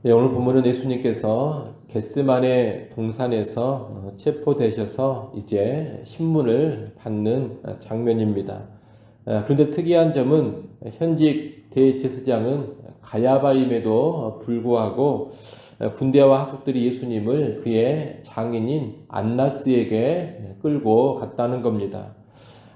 네, 오늘 본문은 예수님께서 겟세마네 동산에서 체포되셔서 이제 신문을 받는 장면입니다. 그런데 특이한 점은 현직 대제사장은 가야바임에도 불구하고 군대와 학족들이 예수님을 그의 장인인 안나스에게 끌고 갔다는 겁니다.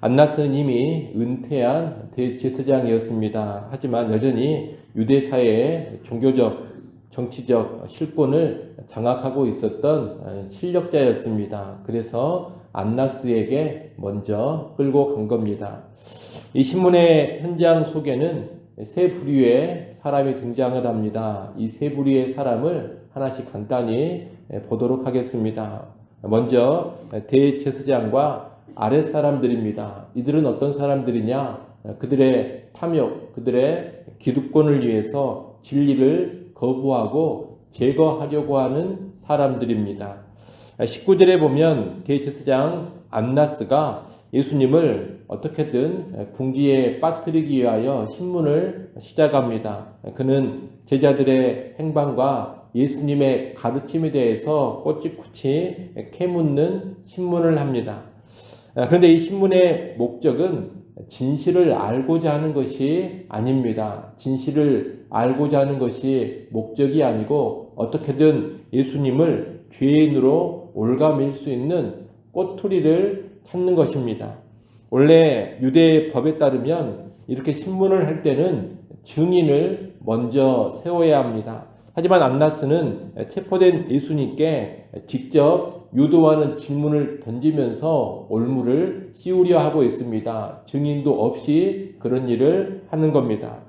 안나스는 이미 은퇴한 대제사장이었습니다. 하지만 여전히 유대 사회의 종교적, 정치적 실권을 장악하고 있었던 실력자였습니다. 그래서 안나스에게 먼저 끌고 간 겁니다. 이 신문의 현장 속에는 세 부류의 사람이 등장을 합니다. 이 세 부류의 사람을 하나씩 간단히 보도록 하겠습니다. 먼저 대제사장과 아랫사람들입니다. 이들은 어떤 사람들이냐? 그들의 탐욕, 그들의 기득권을 위해서 진리를 거부하고 제거하려고 하는 사람들입니다. 19절에 보면 대제사장 안나스가 예수님을 어떻게든 궁지에 빠뜨리기 위하여 신문을 시작합니다. 그는 제자들의 행방과 예수님의 가르침에 대해서 꼬치꼬치 캐묻는 신문을 합니다. 그런데 이 신문의 목적은 진실을 알고자 하는 것이 아닙니다. 진실을 알고자 하는 것이 목적이 아니고 어떻게든 예수님을 죄인으로 올가맬 수 있는 꼬투리를 찾는 것입니다. 원래 유대 법에 따르면 이렇게 신문을 할 때는 증인을 먼저 세워야 합니다. 하지만 안나스는 체포된 예수님께 직접 유도하는 질문을 던지면서 올무를 씌우려 하고 있습니다. 증인도 없이 그런 일을 하는 겁니다.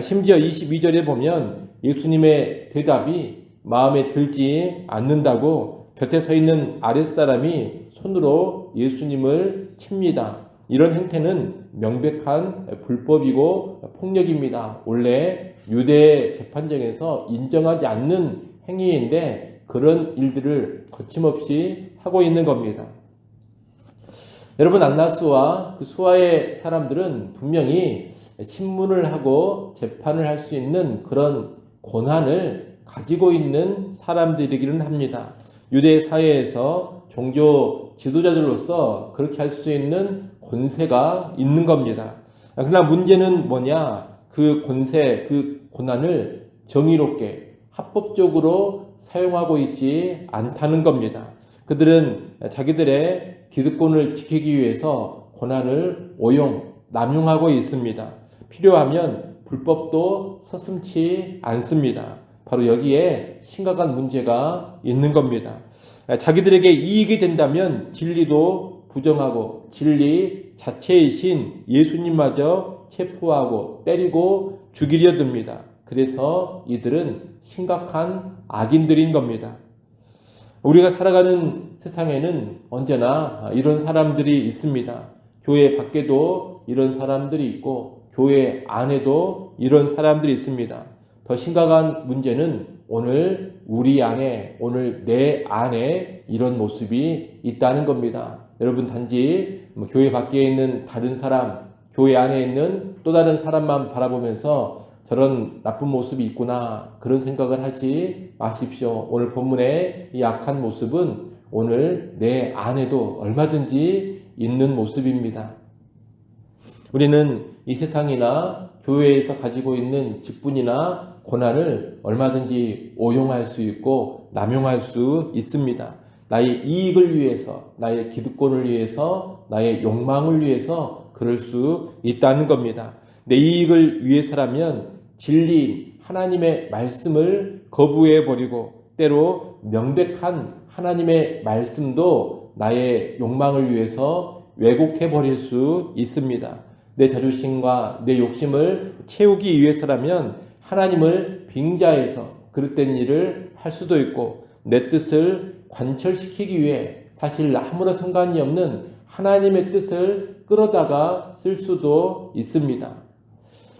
심지어 22절에 보면 예수님의 대답이 마음에 들지 않는다고 곁에 서 있는 아랫사람이 손으로 예수님을 칩니다. 이런 행태는 명백한 불법이고 폭력입니다. 원래 유대 재판정에서 인정하지 않는 행위인데 그런 일들을 거침없이 하고 있는 겁니다. 여러분, 안나스와 그 수하의 사람들은 분명히 신문을 하고 재판을 할 수 있는 그런 권한을 가지고 있는 사람들이기는 합니다. 유대 사회에서 종교 지도자들로서 그렇게 할 수 있는 권세가 있는 겁니다. 그러나 문제는 뭐냐? 그 권세, 그 권한을 정의롭게 합법적으로 사용하고 있지 않다는 겁니다. 그들은 자기들의 기득권을 지키기 위해서 권한을 남용하고 있습니다. 필요하면 불법도 서슴지 않습니다. 바로 여기에 심각한 문제가 있는 겁니다. 자기들에게 이익이 된다면 진리도 부정하고 진리 자체이신 예수님마저 체포하고 때리고 죽이려 듭니다. 그래서 이들은 심각한 악인들인 겁니다. 우리가 살아가는 세상에는 언제나 이런 사람들이 있습니다. 교회 밖에도 이런 사람들이 있고 교회 안에도 이런 사람들이 있습니다. 더 심각한 문제는 오늘 우리 안에, 오늘 내 안에 이런 모습이 있다는 겁니다. 여러분, 단지 교회 밖에 있는 다른 사람, 교회 안에 있는 또 다른 사람만 바라보면서 저런 나쁜 모습이 있구나, 그런 생각을 하지 마십시오. 오늘 본문의 이 악한 모습은 오늘 내 안에도 얼마든지 있는 모습입니다. 우리는 이 세상이나 교회에서 가지고 있는 직분이나 권한을 얼마든지 오용할 수 있고 남용할 수 있습니다. 나의 이익을 위해서, 나의 기득권을 위해서, 나의 욕망을 위해서 그럴 수 있다는 겁니다. 내 이익을 위해서라면 진리인 하나님의 말씀을 거부해버리고 때로 명백한 하나님의 말씀도 나의 욕망을 위해서 왜곡해버릴 수 있습니다. 내 자존심과 내 욕심을 채우기 위해서라면 하나님을 빙자해서 그릇된 일을 할 수도 있고 내 뜻을 관철시키기 위해 사실 아무런 상관이 없는 하나님의 뜻을 끌어다가 쓸 수도 있습니다.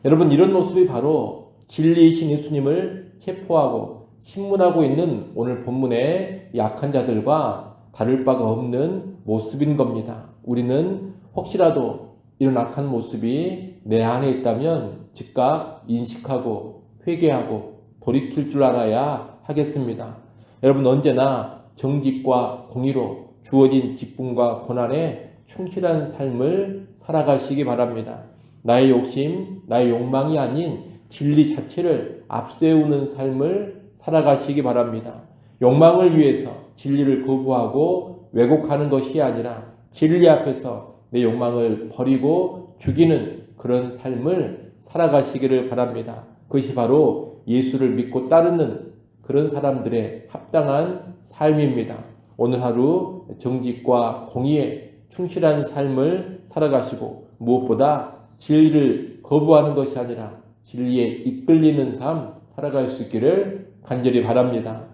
여러분, 이런 모습이 바로 진리이신 예수님을 체포하고 신문하고 있는 오늘 본문의 약한 자들과 다를 바가 없는 모습인 겁니다. 우리는 혹시라도 이런 악한 모습이 내 안에 있다면 즉각 인식하고 회개하고 돌이킬 줄 알아야 하겠습니다. 여러분 언제나 정직과 공의로 주어진 직분과 고난에 충실한 삶을 살아가시기 바랍니다. 나의 욕심, 나의 욕망이 아닌 진리 자체를 앞세우는 삶을 살아가시기 바랍니다. 욕망을 위해서 진리를 거부하고 왜곡하는 것이 아니라 진리 앞에서 내 욕망을 버리고 죽이는 그런 삶을 살아가시기를 바랍니다. 그것이 바로 예수를 믿고 따르는 그런 사람들의 합당한 삶입니다. 오늘 하루 정직과 공의에 충실한 삶을 살아가시고 무엇보다 진리를 거부하는 것이 아니라 진리에 이끌리는 삶 살아갈 수 있기를 간절히 바랍니다.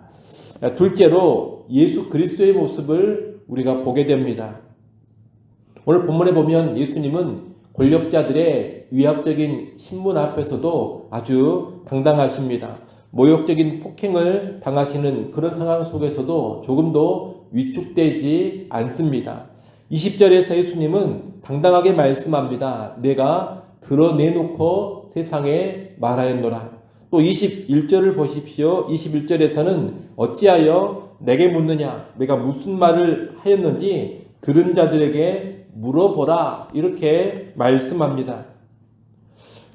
둘째로 예수 그리스도의 모습을 우리가 보게 됩니다. 오늘 본문에 보면 예수님은 권력자들의 위압적인 신문 앞에서도 아주 당당하십니다. 모욕적인 폭행을 당하시는 그런 상황 속에서도 조금도 위축되지 않습니다. 20절에서 예수님은 당당하게 말씀합니다. 내가 드러내놓고 세상에 말하였노라. 또 21절을 보십시오. 21절에서는 어찌하여 내게 묻느냐? 내가 무슨 말을 하였는지 들은 자들에게 물어보라. 이렇게 말씀합니다.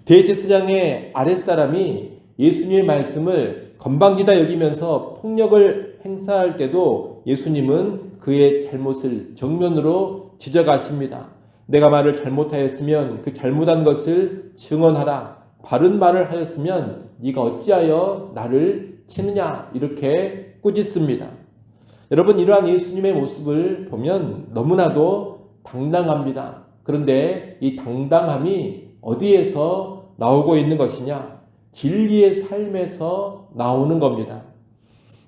대제사장의 아랫사람이 예수님의 말씀을 건방지다 여기면서 폭력을 행사할 때도 예수님은 그의 잘못을 정면으로 지적하십니다. 내가 말을 잘못하였으면 그 잘못한 것을 증언하라. 바른 말을 하였으면 네가 어찌하여 나를 치느냐. 이렇게 꾸짖습니다. 여러분 이러한 예수님의 모습을 보면 너무나도 당당합니다. 그런데 이 당당함이 어디에서 나오고 있는 것이냐? 진리의 삶에서 나오는 겁니다.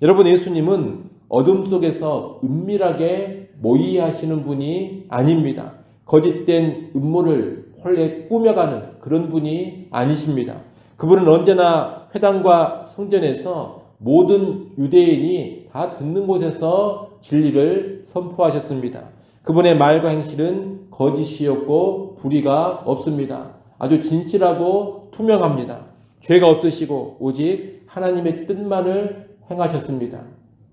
여러분 예수님은 어둠 속에서 은밀하게 모의하시는 분이 아닙니다. 거짓된 음모를 홀에 꾸며가는 그런 분이 아니십니다. 그분은 언제나 회당과 성전에서 모든 유대인이 다 듣는 곳에서 진리를 선포하셨습니다. 그분의 말과 행실은 거짓이었고 불의가 없습니다. 아주 진실하고 투명합니다. 죄가 없으시고 오직 하나님의 뜻만을 행하셨습니다.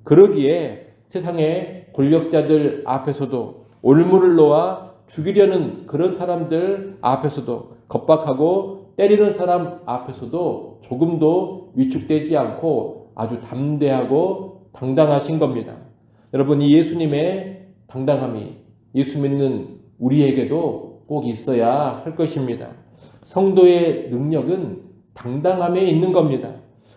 그러기에 세상의 권력자들 앞에서도 올무를 놓아 죽이려는 그런 사람들 앞에서도 겁박하고 때리는 사람 앞에서도 조금도 위축되지 않고 아주 담대하고 당당하신 겁니다. 여러분 이 예수님의 당당함이 예수 믿는 우리에게도 꼭 있어야 할 것입니다. 성도의 능력은 당당함에 있는 겁니다.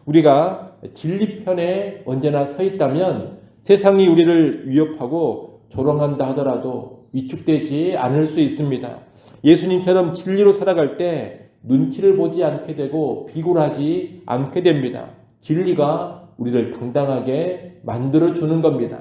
우리가 진리편에 언제나 서 있다면 세상이 우리를 위협하고 조롱한다 하더라도 위축되지 않을 수 있습니다. 예수님처럼 진리로 살아갈 때 눈치를 보지 않게 되고 비굴하지 않게 됩니다. 진리가 우리를 당당하게 만들어주는 겁니다.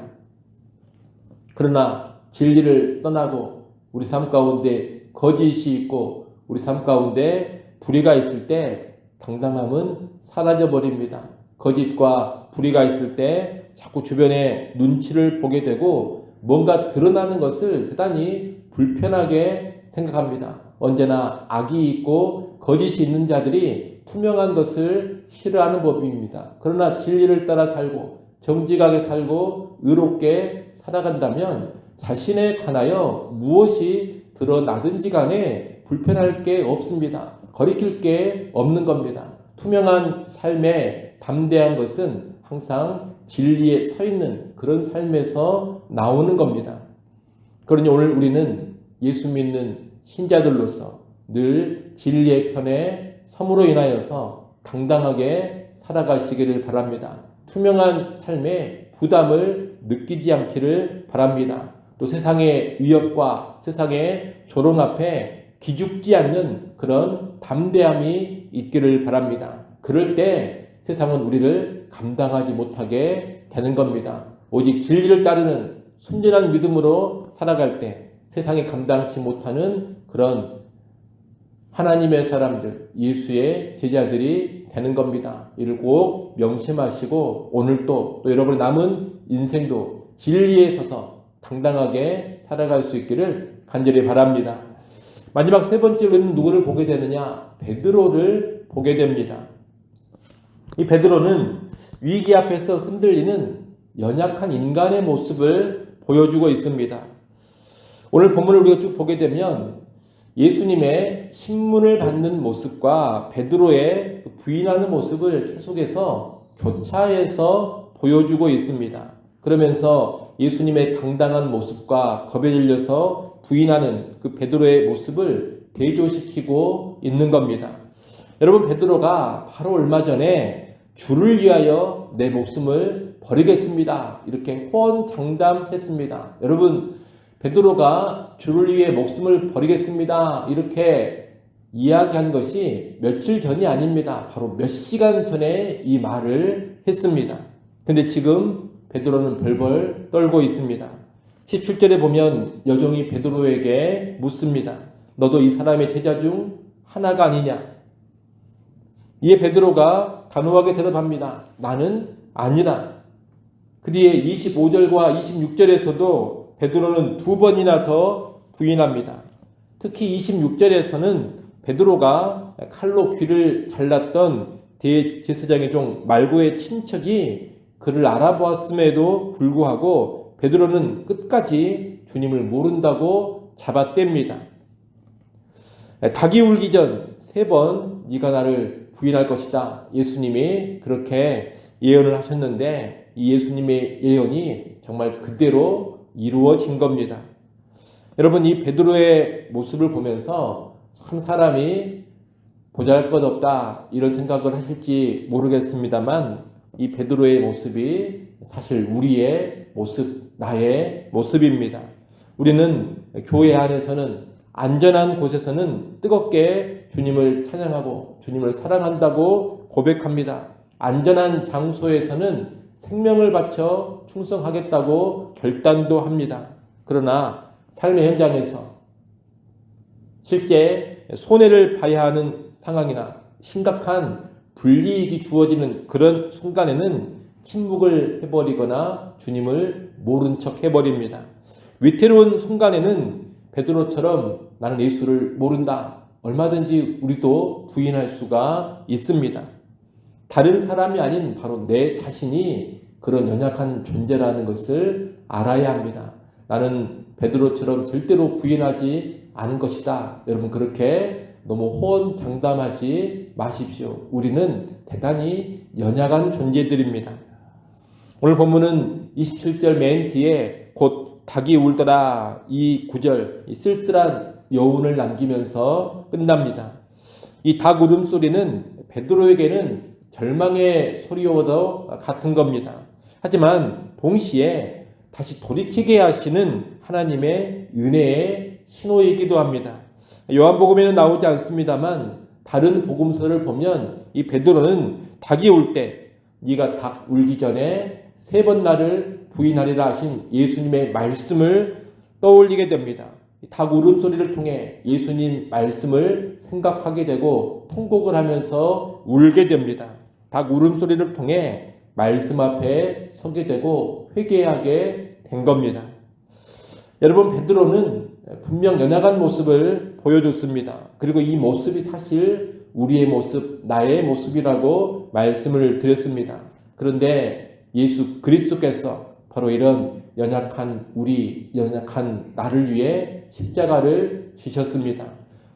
그러나 진리를 떠나고 우리 삶 가운데 거짓이 있고 우리 삶 가운데 불의가 있을 때 당당함은 사라져 버립니다. 거짓과 불의가 있을 때 자꾸 주변에 눈치를 보게 되고 뭔가 드러나는 것을 대단히 불편하게 생각합니다. 언제나 악이 있고 거짓이 있는 자들이 투명한 것을 싫어하는 법입니다. 그러나 진리를 따라 살고 정직하게 살고 의롭게 살아간다면 자신에 관하여 무엇이 드러나든지 간에 불편할 게 없습니다. 거리낄 게 없는 겁니다. 투명한 삶에 담대한 것은 항상 진리에 서 있는 그런 삶에서 나오는 겁니다. 그러니 오늘 우리는 예수 믿는 신자들로서 늘 진리의 편에 섬으로 인하여서 당당하게 살아가시기를 바랍니다. 투명한 삶에 부담을 느끼지 않기를 바랍니다. 또 세상의 위협과 세상의 조롱 앞에 기죽지 않는 그런 담대함이 있기를 바랍니다. 그럴 때 세상은 우리를 감당하지 못하게 되는 겁니다. 오직 진리를 따르는 순전한 믿음으로 살아갈 때 세상이 감당치 못하는 그런 하나님의 사람들, 예수의 제자들이 되는 겁니다. 이를 꼭 명심하시고 오늘도 또 여러분의 남은 인생도 진리에 서서 당당하게 살아갈 수 있기를 간절히 바랍니다. 마지막 세 번째로는 누구를 보게 되느냐? 베드로를 보게 됩니다. 이 베드로는 위기 앞에서 흔들리는 연약한 인간의 모습을 보여주고 있습니다. 오늘 본문을 우리가 쭉 보게 되면 예수님의 신문을 받는 모습과 베드로의 부인하는 모습을 계속해서 교차해서 보여주고 있습니다. 그러면서 예수님의 당당한 모습과 겁에 질려서 부인하는 그 베드로의 모습을 대조시키고 있는 겁니다. 여러분, 베드로가 바로 얼마 전에 주를 위하여 내 목숨을 버리겠습니다, 이렇게 호언장담했습니다. 여러분, 베드로가 주를 위해 목숨을 버리겠습니다, 이렇게 이야기한 것이 며칠 전이 아닙니다. 바로 몇 시간 전에 이 말을 했습니다. 근데 지금 베드로는 벌벌 떨고 있습니다. 17절에 보면 여종이 베드로에게 묻습니다. 너도 이 사람의 제자 중 하나가 아니냐? 이에 베드로가 단호하게 대답합니다. 나는 아니라. 그 뒤에 25절과 26절에서도 베드로는 두 번이나 더 부인합니다. 특히 26절에서는 베드로가 칼로 귀를 잘랐던 대제사장의 종 말고의 친척이 그를 알아보았음에도 불구하고 베드로는 끝까지 주님을 모른다고 잡아뗍니다. 닭이 울기 전 3번 네가 나를 부인할 것이다, 예수님이 그렇게 예언을 하셨는데 이 예수님의 예언이 정말 그대로 이루어진 겁니다. 여러분, 이 베드로의 모습을 보면서 참 사람이 보잘것없다 이런 생각을 하실지 모르겠습니다만 이 베드로의 모습이 사실 우리의 모습, 나의 모습입니다. 우리는 교회 안에서는 안전한 곳에서는 뜨겁게 주님을 찬양하고 주님을 사랑한다고 고백합니다. 안전한 장소에서는 생명을 바쳐 충성하겠다고 결단도 합니다. 그러나 삶의 현장에서 실제 손해를 봐야 하는 상황이나 심각한 불이익이 주어지는 그런 순간에는 침묵을 해버리거나 주님을 모른 척 해버립니다. 위태로운 순간에는 베드로처럼 나는 예수를 모른다, 얼마든지 우리도 부인할 수가 있습니다. 다른 사람이 아닌 바로 내 자신이 그런 연약한 존재라는 것을 알아야 합니다. 나는 베드로처럼 절대로 부인하지 않을 것이다. 여러분, 그렇게 너무 호언장담하지 마십시오. 우리는 대단히 연약한 존재들입니다. 오늘 본문은 27절 맨 뒤에 곧 닭이 울더라, 이 구절, 이 쓸쓸한 여운을 남기면서 끝납니다. 이 닭 울음소리는 베드로에게는 절망의 소리와도 같은 겁니다. 하지만 동시에 다시 돌이키게 하시는 하나님의 은혜의 신호이기도 합니다. 요한복음에는 나오지 않습니다만 다른 복음서를 보면 이 베드로는 닭이 울 때 네가 닭 울기 전에 3번 나를 부인하리라 하신 예수님의 말씀을 떠올리게 됩니다. 닭 울음소리를 통해 예수님 말씀을 생각하게 되고 통곡을 하면서 울게 됩니다. 닭 울음소리를 통해 말씀 앞에 서게 되고 회개하게 된 겁니다. 여러분, 베드로는 분명 연약한 모습을 보여줬습니다. 그리고 이 모습이 사실 우리의 모습, 나의 모습이라고 말씀을 드렸습니다. 그런데 예수 그리스도께서 바로 이런 연약한 우리, 연약한 나를 위해 십자가를 지셨습니다.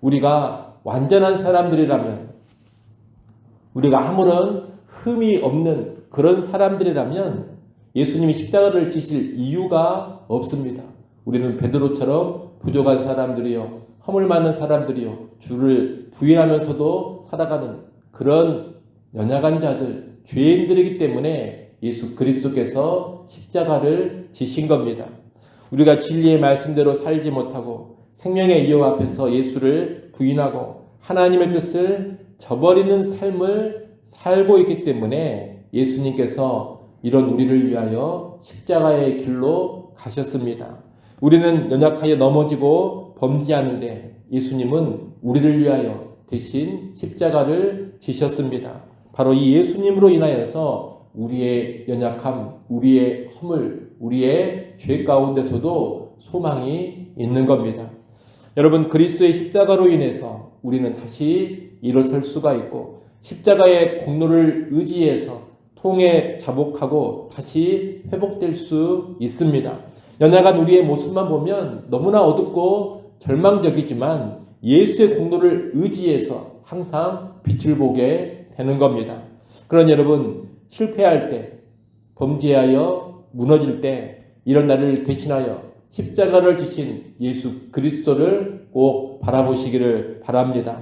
우리가 완전한 사람들이라면, 우리가 아무런 흠이 없는 그런 사람들이라면 예수님이 십자가를 지실 이유가 없습니다. 우리는 베드로처럼 부족한 사람들이요, 허물 많은 사람들이요, 주를 부인하면서도 살아가는 그런 연약한 자들, 죄인들이기 때문에 예수 그리스도께서 십자가를 지신 겁니다. 우리가 진리의 말씀대로 살지 못하고 생명의 이유 앞에서 예수를 부인하고 하나님의 뜻을 저버리는 삶을 살고 있기 때문에 예수님께서 이런 우리를 위하여 십자가의 길로 가셨습니다. 우리는 연약하여 넘어지고 범죄하는데 예수님은 우리를 위하여 대신 십자가를 지셨습니다. 바로 이 예수님으로 인하여서 우리의 연약함, 우리의 허물, 우리의 죄 가운데서도 소망이 있는 겁니다. 여러분, 그리스도의 십자가로 인해서 우리는 다시 일어설 수가 있고 십자가의 공로를 의지해서 통해 자복하고 다시 회복될 수 있습니다. 연약한 우리의 모습만 보면 너무나 어둡고 절망적이지만 예수의 공로를 의지해서 항상 빛을 보게 되는 겁니다. 그런 여러분, 실패할 때, 범죄하여 무너질 때 이런 나를 대신하여 십자가를 지신 예수 그리스도를 꼭 바라보시기를 바랍니다.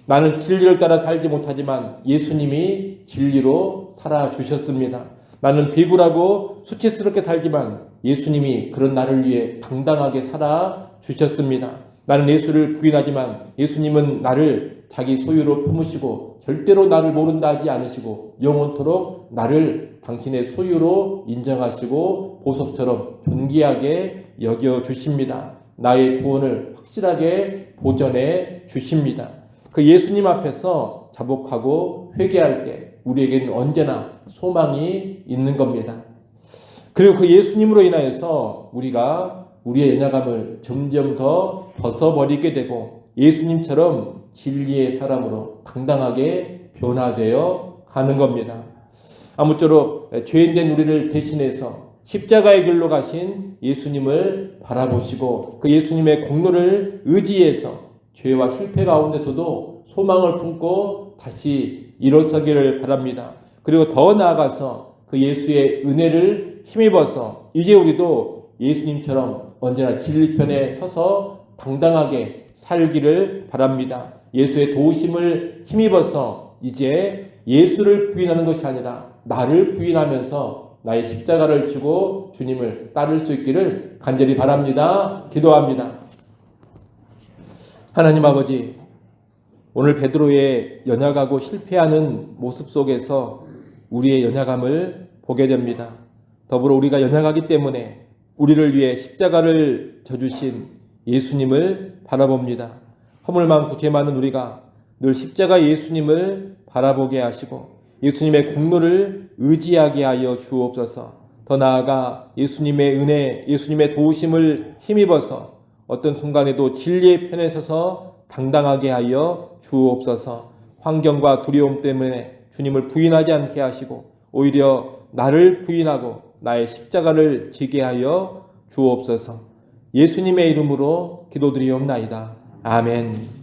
나는 진리를 따라 살지 못하지만 예수님이 진리로 살아주셨습니다. 나는 비굴하고 수치스럽게 살지만 예수님이 그런 나를 위해 당당하게 살아주셨습니다. 나는 예수를 부인하지만 예수님은 나를 자기 소유로 품으시고 절대로 나를 모른다 하지 않으시고 영원토록 나를 당신의 소유로 인정하시고 보석처럼 존귀하게 여겨주십니다. 나의 구원을 확실하게 보전해 주십니다. 그 예수님 앞에서 자복하고 회개할 때 우리에게는 언제나 소망이 있는 겁니다. 그리고 그 예수님으로 인하여서 우리가 우리의 연약함을 점점 더 벗어버리게 되고 예수님처럼 진리의 사람으로 당당하게 변화되어 가는 겁니다. 아무쪼록 죄인된 우리를 대신해서 십자가의 길로 가신 예수님을 바라보시고 그 예수님의 공로를 의지해서 죄와 실패 가운데서도 소망을 품고 다시 일어서기를 바랍니다. 그리고 더 나아가서 그 예수의 은혜를 힘입어서 이제 우리도 예수님처럼 언제나 진리편에 서서 당당하게 살기를 바랍니다. 예수의 도우심을 힘입어서 이제 예수를 부인하는 것이 아니라 나를 부인하면서 나의 십자가를 지고 주님을 따를 수 있기를 간절히 바랍니다. 기도합니다. 하나님 아버지, 오늘 베드로의 연약하고 실패하는 모습 속에서 우리의 연약함을 보게 됩니다. 더불어 우리가 연약하기 때문에 우리를 위해 십자가를 져주신 예수님을 바라봅니다. 허물 많고 죄 많은 우리가 늘 십자가 예수님을 바라보게 하시고 예수님의 공로를 의지하게 하여 주옵소서. 더 나아가 예수님의 은혜, 예수님의 도우심을 힘입어서 어떤 순간에도 진리의 편에 서서 당당하게 하여 주옵소서. 환경과 두려움 때문에 주님을 부인하지 않게 하시고 오히려 나를 부인하고 나의 십자가를 지게 하여 주옵소서. 예수님의 이름으로 기도드리옵나이다. 아멘.